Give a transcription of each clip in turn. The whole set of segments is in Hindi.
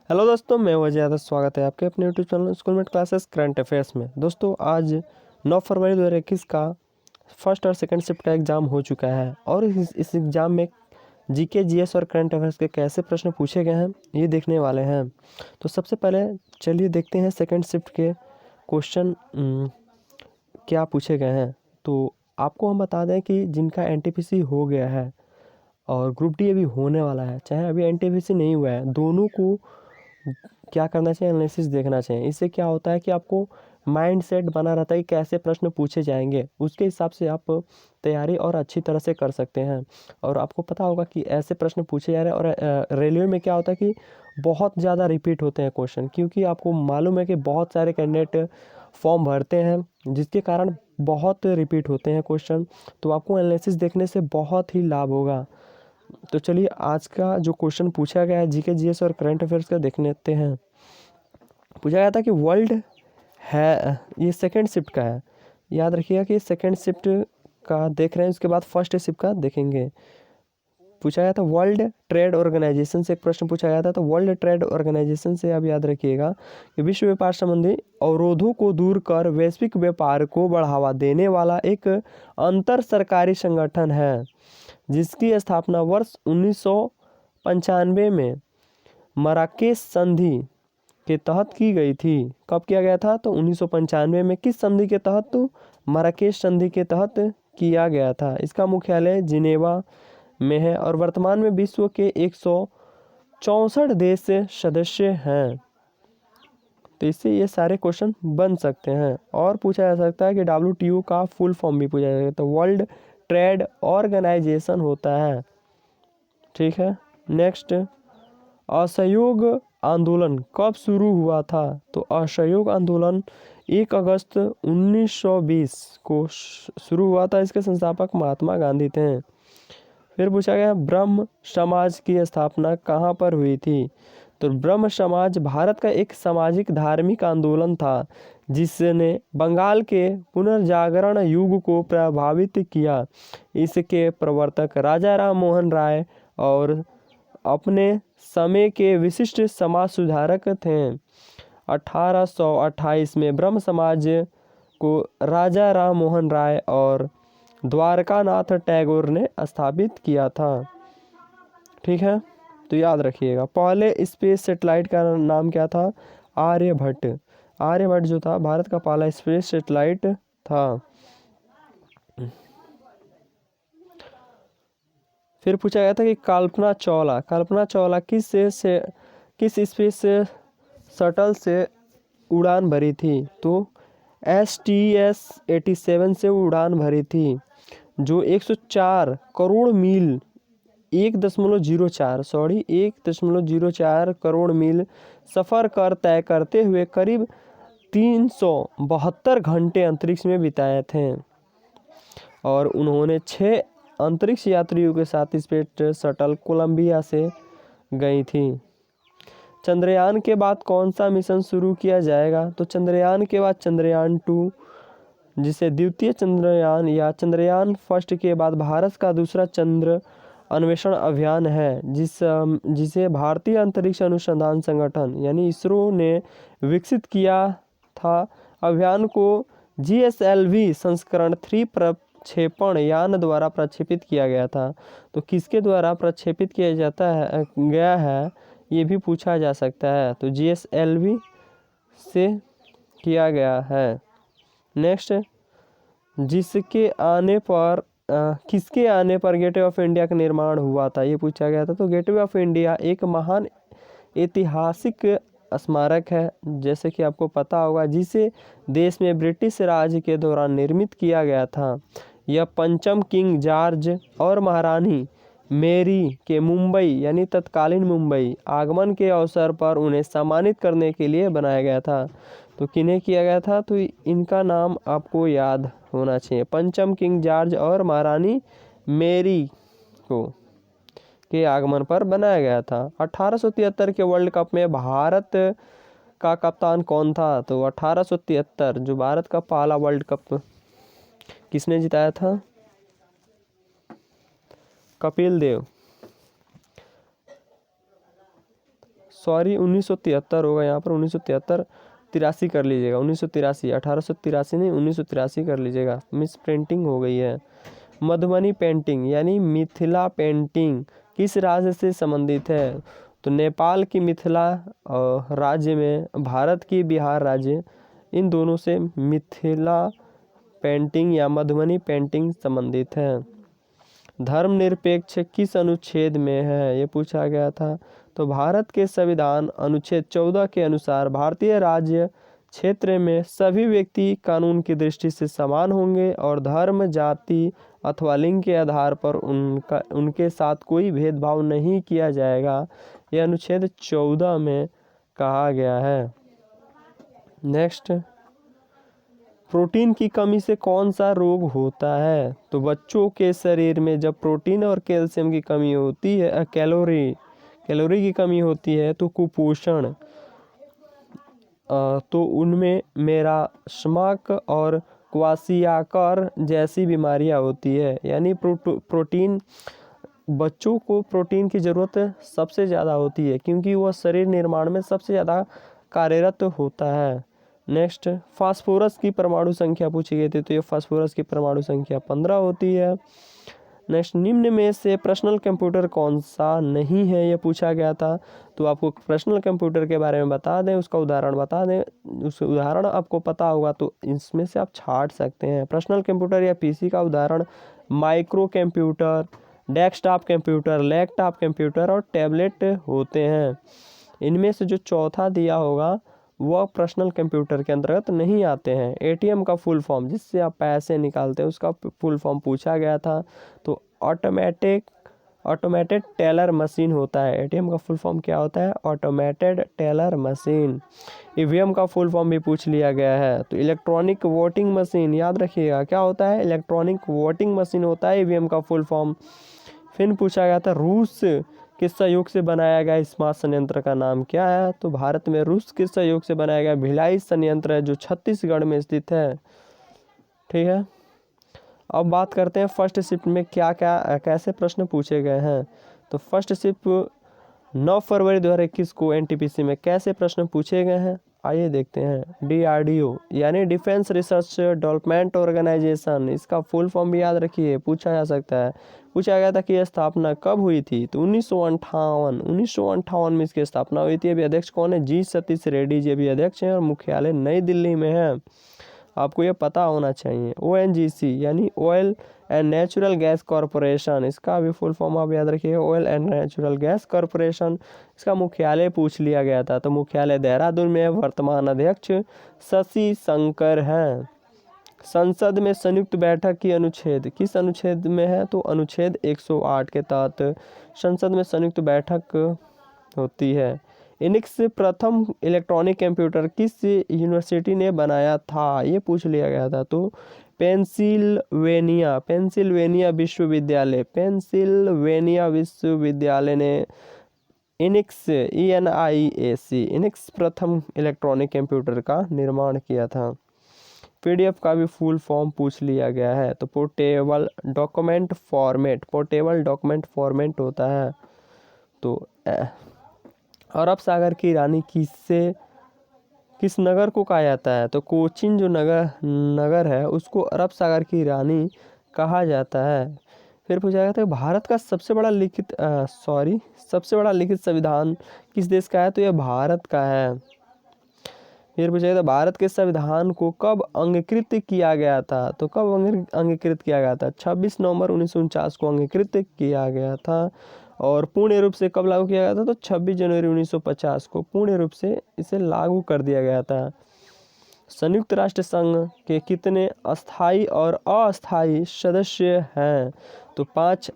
हेलो दोस्तों, मैं वजह यादव। स्वागत है आपके अपने यूट्यूब चैनल स्कूल में क्लासेस करंट अफेयर्स में। दोस्तों, आज 9 फरवरी 2021 का फर्स्ट और सेकंड शिफ्ट का एग्ज़ाम हो चुका है और इस एग्ज़ाम में जीके, जीएस और करंट अफेयर्स के कैसे प्रश्न पूछे गए हैं ये देखने वाले हैं। तो सबसे पहले चलिए देखते हैं सेकंड शिफ्ट के क्वेश्चन क्या पूछे गए हैं। तो आपको हम बता दें कि जिनका एनटीपीसी हो गया है और ग्रुप डी अभी होने वाला है, चाहे अभी एनटीपीसी नहीं हुआ है, दोनों को क्या करना चाहिए, एनालिसिस देखना चाहिए। इससे क्या होता है कि आपको माइंड सेट बना रहता है कि कैसे प्रश्न पूछे जाएंगे, उसके हिसाब से आप तैयारी और अच्छी तरह से कर सकते हैं। और आपको पता होगा कि ऐसे प्रश्न पूछे जा रहे हैं। और रेलवे में क्या होता है कि बहुत ज़्यादा रिपीट होते हैं क्वेश्चन, क्योंकि आपको मालूम है कि बहुत सारे कैंडिडेट फॉर्म भरते हैं, जिसके कारण बहुत रिपीट होते हैं क्वेश्चन। तो आपको एनालिसिस देखने से बहुत ही लाभ होगा। तो चलिए आज का जो क्वेश्चन पूछा गया है जीके, जीएस और करंट अफेयर्स का देख लेते हैं। पूछा गया था कि वर्ल्ड है, ये सेकंड शिफ्ट का है, याद रखिएगा कि सेकंड शिफ्ट का देख रहे हैं, उसके बाद फर्स्ट शिफ्ट का देखेंगे। पूछा गया था वर्ल्ड ट्रेड ऑर्गेनाइजेशन से एक प्रश्न पूछा गया था। तो वर्ल्ड ट्रेड ऑर्गेनाइजेशन से आप याद रखिएगा कि विश्व व्यापार संबंधी अवरोधों को दूर कर वैश्विक व्यापार को बढ़ावा देने वाला एक अंतर सरकारी संगठन है, जिसकी स्थापना वर्ष 1995 में मराकेश संधि के तहत की गई थी। कब किया गया था? तो 1995 में। किस संधि के तहत? तो मराकेश संधि के तहत किया गया था। इसका मुख्यालय जिनेवा में है और वर्तमान में विश्व के 164 देश सदस्य हैं। तो इससे ये सारे क्वेश्चन बन सकते हैं। और पूछा जा सकता है कि WTO का फुल फॉर्म भी पूछा जा सकता है। तो वर्ल्ड ट्रेड ऑर्गेनाइजेशन होता है। ठीक है, नेक्स्ट, असहयोग आंदोलन कब शुरू हुआ था? तो असहयोग आंदोलन 1 अगस्त 1920 को शुरू हुआ था। इसके संस्थापक महात्मा गांधी थे। फिर पूछा गया ब्रह्म समाज की स्थापना कहाँ पर हुई थी? तो ब्रह्म समाज भारत का एक सामाजिक धार्मिक आंदोलन था, जिसने बंगाल के पुनर्जागरण युग को प्रभावित किया। इसके प्रवर्तक राजा राम मोहन राय और अपने समय के विशिष्ट समाज सुधारक थे। 1828 में ब्रह्म समाज को राजा राम मोहन राय और द्वारकानाथ टैगोर ने स्थापित किया था। ठीक है, तो याद रखिएगा। पहले स्पेस सेटेलाइट का नाम क्या था? आर्यभट्ट। आर्यभट्ट जो था भारत का पहला स्पेस सेटेलाइट था। फिर पूछा गया था कि कल्पना चावला किस स्पेस शटल से उड़ान भरी थी? तो STS-87 से उड़ान भरी थी, जो 104 करोड़ मील 1.04 करोड़ मील सफ़र कर तय करते हुए करीब 372 घंटे अंतरिक्ष में बिताए थे। और उन्होंने 6 अंतरिक्ष यात्रियों के साथ स्पेस शटल कोलंबिया से गई थी। चंद्रयान के बाद कौन सा मिशन शुरू किया जाएगा? तो चंद्रयान के बाद चंद्रयान 2, जिसे द्वितीय चंद्रयान या चंद्रयान फर्स्ट के बाद भारत का दूसरा चंद्र अन्वेषण अभियान है, जिसे भारतीय अंतरिक्ष अनुसंधान संगठन यानी इसरो ने विकसित किया था। अभियान को GSLV संस्करण 3 प्रक्षेपण यान द्वारा प्रक्षेपित किया गया था। तो किसके द्वारा प्रक्षेपित किया गया है, ये भी पूछा जा सकता है। तो GSLV से किया गया है। नेक्स्ट, किसके आने पर गेटवे ऑफ इंडिया का निर्माण हुआ था? ये पूछा गया था। तो गेटवे ऑफ इंडिया एक महान ऐतिहासिक स्मारक है, जैसे कि आपको पता होगा, जिसे देश में ब्रिटिश राज के दौरान निर्मित किया गया था। यह पंचम किंग जॉर्ज और महारानी मेरी के मुंबई यानी तत्कालीन मुंबई आगमन के अवसर पर उन्हें सम्मानित करने के लिए बनाया गया था। तो किन्हें किया गया था? तो इनका नाम आपको याद होना चाहिए। पंचम किंग जॉर्ज और महारानी मेरी को के आगमन पर बनाया गया था। 1873 के वर्ल्ड कप में भारत का कप्तान कौन था? तो 1873 जो भारत का पहला वर्ल्ड कप किसने जिताया था? कपिल देव। सॉरी 1973 होगा यहाँ पर, 1973 83 कर लीजिएगा, 1983, 1883 नहीं 1983 कर लीजिएगा, मिस प्रिंटिंग हो गई है। मधुबनी पेंटिंग यानी मिथिला पेंटिंग किस राज्य से संबंधित है? तो नेपाल की मिथिला राज्य में, भारत की बिहार राज्य, इन दोनों से मिथिला पेंटिंग या मधुबनी पेंटिंग संबंधित है। धर्मनिरपेक्ष किस अनुच्छेद में है, ये पूछा गया था। तो भारत के संविधान अनुच्छेद 14 के अनुसार भारतीय राज्य क्षेत्र में सभी व्यक्ति कानून की दृष्टि से समान होंगे और धर्म, जाति अथवा लिंग के आधार पर उनके साथ कोई भेदभाव नहीं किया जाएगा, यह अनुच्छेद 14 में कहा गया है। नेक्स्ट, प्रोटीन की कमी से कौन सा रोग होता है? तो बच्चों के शरीर में जब प्रोटीन और कैल्शियम की कमी होती है, कैलोरी की कमी होती है, तो कुपोषण, तो उनमें मेलास्माक और क्वाशियाकर जैसी बीमारियां होती है। यानी प्रोटीन, बच्चों को प्रोटीन की ज़रूरत सबसे ज़्यादा होती है क्योंकि वह शरीर निर्माण में सबसे ज़्यादा कार्यरत होता है। नेक्स्ट, फास्फोरस की परमाणु संख्या पूछी गई थी, तो ये फास्फोरस की परमाणु संख्या 15 होती है। नेक्स्ट, निम्न में से पर्सनल कंप्यूटर कौन सा नहीं है, ये पूछा गया था। तो आपको पर्सनल कंप्यूटर के बारे में बता दें, उसका उदाहरण बता दें, उस उदाहरण आपको पता होगा तो इसमें से आप छाट सकते हैं। पर्सनल कंप्यूटर या पीसी का उदाहरण micro computer, desktop computer, laptop computer और टैबलेट होते हैं। इनमें से जो चौथा दिया होगा वह पर्सनल कंप्यूटर के अंतर्गत नहीं आते हैं। एटीएम का फुल फॉर्म, जिससे आप पैसे निकालते हैं, उसका फुल फॉर्म पूछा गया था। तो ऑटोमेटेड टेलर मशीन होता है। एटीएम का फुल फॉर्म क्या होता है? Automated teller machine. ईवीएम का फुल फॉर्म भी पूछ लिया गया है। तो इलेक्ट्रॉनिक वोटिंग मशीन, याद रखिएगा क्या होता है? इलेक्ट्रॉनिक वोटिंग मशीन होता है ईवीएम का फुल फॉर्म। फिर पूछा गया था रूस किस सहयोग से बनाया गया स्मार्ट संयंत्र का नाम क्या है? तो भारत में रूस के सहयोग से बनाया गया भिलाई संयंत्र है, जो छत्तीसगढ़ में स्थित है। ठीक है, अब बात करते हैं फर्स्ट शिफ्ट में क्या क्या कैसे प्रश्न पूछे गए हैं। तो फर्स्ट शिफ्ट 9 फरवरी 2021 को एनटीपीसी में कैसे प्रश्न पूछे गए हैं, आइए देखते हैं। डीआरडीओ यानी डिफेंस रिसर्च डेवलपमेंट ऑर्गेनाइजेशन, इसका फुल फॉर्म भी याद रखिए, पूछा जा सकता है। पूछा गया था कि यह स्थापना कब हुई थी? तो 1958 में इसकी स्थापना हुई थी। अभी अध्यक्ष कौन है? जी सतीश रेड्डी जी अभी अध्यक्ष हैं और मुख्यालय नई दिल्ली में है, आपको यह पता होना चाहिए। ओएनजीसी यानी oil and natural gas corporation, इसका भी फुल फॉर्म आप याद रखिए, oil and natural gas corporation. इसका मुख्यालय पूछ लिया गया था, तो मुख्यालय देहरादून में है। वर्तमान अध्यक्ष शशि शंकर हैं। संसद में संयुक्त बैठक की अनुच्छेद किस अनुच्छेद में है? तो अनुच्छेद 108 के तहत संसद में संयुक्त बैठक होती है। इनिक्स प्रथम इलेक्ट्रॉनिक कंप्यूटर किस यूनिवर्सिटी ने बनाया था, ये पूछ लिया गया था। तो पेंसिल्वेनिया विश्वविद्यालय ने इनिक्स इनिक्स प्रथम इलेक्ट्रॉनिक कंप्यूटर का निर्माण किया था। पीडीएफ का भी फुल फॉर्म पूछ लिया गया है। तो पोर्टेबल डॉक्यूमेंट फॉर्मेट होता है। तो अरब सागर की रानी किस नगर को कहा जाता है? तो कोचीन जो नगर है उसको अरब सागर की रानी कहा जाता है। फिर पूछा गया था भारत का सबसे बड़ा लिखित संविधान किस देश का है? तो यह भारत का है। फिर पूछा गया था भारत के संविधान को कब अंगीकृत किया गया था? तो कब अंगीकृत किया गया था? 26 नवंबर 1949 को अंगीकृत किया गया था। और पूर्ण रूप से कब लागू किया गया था? तो 26 जनवरी 1950 को पूर्ण रूप से इसे लागू कर दिया गया था। संयुक्त राष्ट्र संघ के कितने अस्थायी और अस्थायी सदस्य हैं? तो 5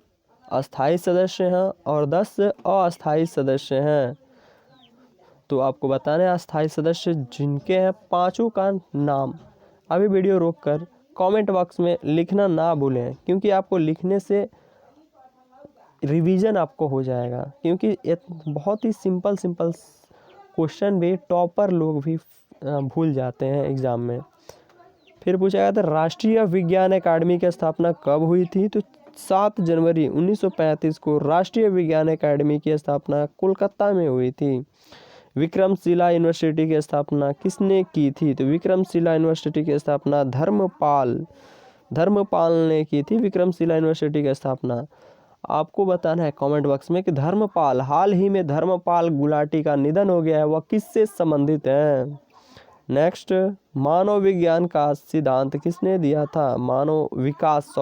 अस्थायी सदस्य हैं और 10 अस्थायी सदस्य हैं। तो आपको बताना है अस्थायी सदस्य जिनके हैं पांचों का नाम। अभी वीडियो रोककर कमेंट बॉक्स में लिखना ना भूलें, क्योंकि आपको लिखने से रिवीजन आपको हो जाएगा, क्योंकि बहुत ही सिंपल क्वेश्चन भी टॉपर लोग भी भूल जाते हैं एग्ज़ाम में। फिर पूछा गया था राष्ट्रीय विज्ञान अकादमी की स्थापना कब हुई थी? तो 7 जनवरी 1935 को राष्ट्रीय विज्ञान अकादमी की स्थापना कोलकाता में हुई थी। विक्रमशिला यूनिवर्सिटी की स्थापना किसने की थी? तो विक्रमशिला यूनिवर्सिटी की स्थापना धर्मपाल ने की थी। विक्रमशिला यूनिवर्सिटी की स्थापना आपको बताना है कमेंट बॉक्स में कि धर्मपाल, हाल ही में धर्मपाल गुलाटी का निधन हो गया है, वह किससे संबंधित है? नेक्स्ट, मानव विज्ञान का सिद्धांत किसने दिया था? मानव विकास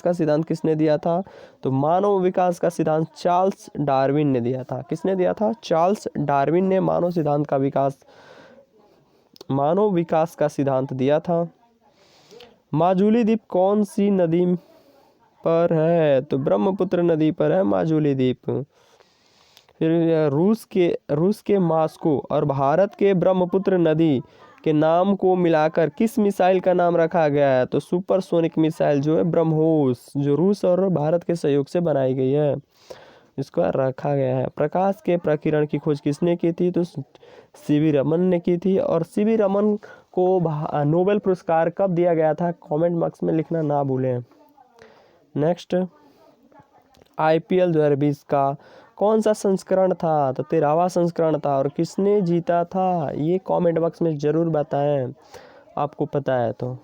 का सिद्धांत किसने दिया था? तो मानव विकास का सिद्धांत चार्ल्स डार्विन ने दिया था। किसने दिया था? चार्ल्स डार्विन ने मानव विकास का सिद्धांत दिया था। माजुली द्वीप कौन सी नदी पर है? तो ब्रह्मपुत्र नदी पर है माजुली द्वीप। फिर रूस के मॉस्को और भारत के ब्रह्मपुत्र नदी के नाम को मिलाकर किस मिसाइल का नाम रखा गया है? तो सुपरसोनिक मिसाइल जो है ब्रह्मोस, जो रूस और भारत के सहयोग से बनाई गई है, इसको रखा गया है। प्रकाश के प्रकीर्ण की खोज किसने की थी? तो सीवी रमन ने की थी। और सीवी रमन को नोबेल पुरस्कार कब दिया गया था? कमेंट बॉक्स में लिखना ना भूलें। नेक्स्ट, IPL 2020 का कौन सा संस्करण था? तो 13वां संस्करण था। और किसने जीता था? ये कमेंट बॉक्स में ज़रूर बताएं आपको पता है तो।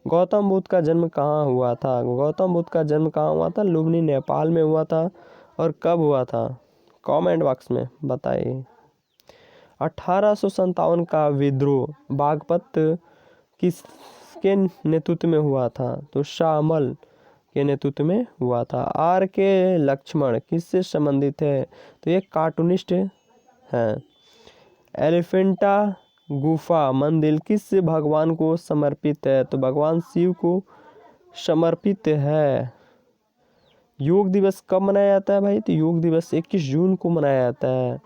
गौतम बुद्ध का जन्म कहाँ हुआ था? गौतम बुद्ध का जन्म कहाँ हुआ था? लुम्बिनी, नेपाल में हुआ था। और कब हुआ था? कमेंट बॉक्स में बताइए। 1857 का विद्रोह बागपत किसके नेतृत्व में हुआ था? तो शाहमल के नेतृत्व में हुआ था। RK लक्ष्मण किससे संबंधित है? तो ये कार्टूनिस्ट हैं। एलिफेंटा गुफा मंदिर किस भगवान को समर्पित है? तो भगवान शिव को समर्पित है। योग दिवस कब मनाया जाता है भाई? तो योग दिवस 21 जून को मनाया जाता है।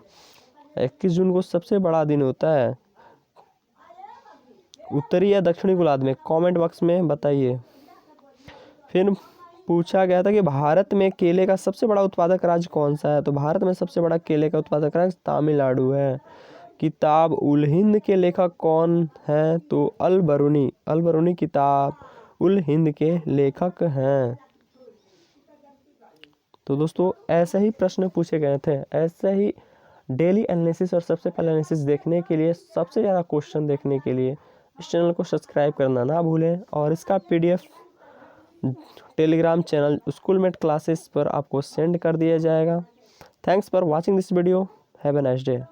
21 जून को सबसे बड़ा दिन होता है। उत्तरी या दक्षिणी गोलार्ध में? कमेंट बॉक्स में बताइए। फिर पूछा गया था कि भारत में केले का सबसे बड़ा उत्पादक राज्य कौन सा है? तो भारत में सबसे बड़ा केले का उत्पादक राज्य तमिलनाडु है। किताब उल हिंद के लेखक कौन है? तो अल बरूनी किताब उल हिंद के लेखक हैं। तो दोस्तों ऐसे ही प्रश्न पूछे गए थे। ऐसे ही डेली एनालिसिस और सबसे पहले एनालिसिस देखने के लिए, सबसे ज़्यादा क्वेश्चन देखने के लिए इस चैनल को सब्सक्राइब करना ना भूलें। और इसका PDF Telegram channel schoolmate classes पर आपको सेंड कर दिया जाएगा। Thanks for watching this video. Have a nice day.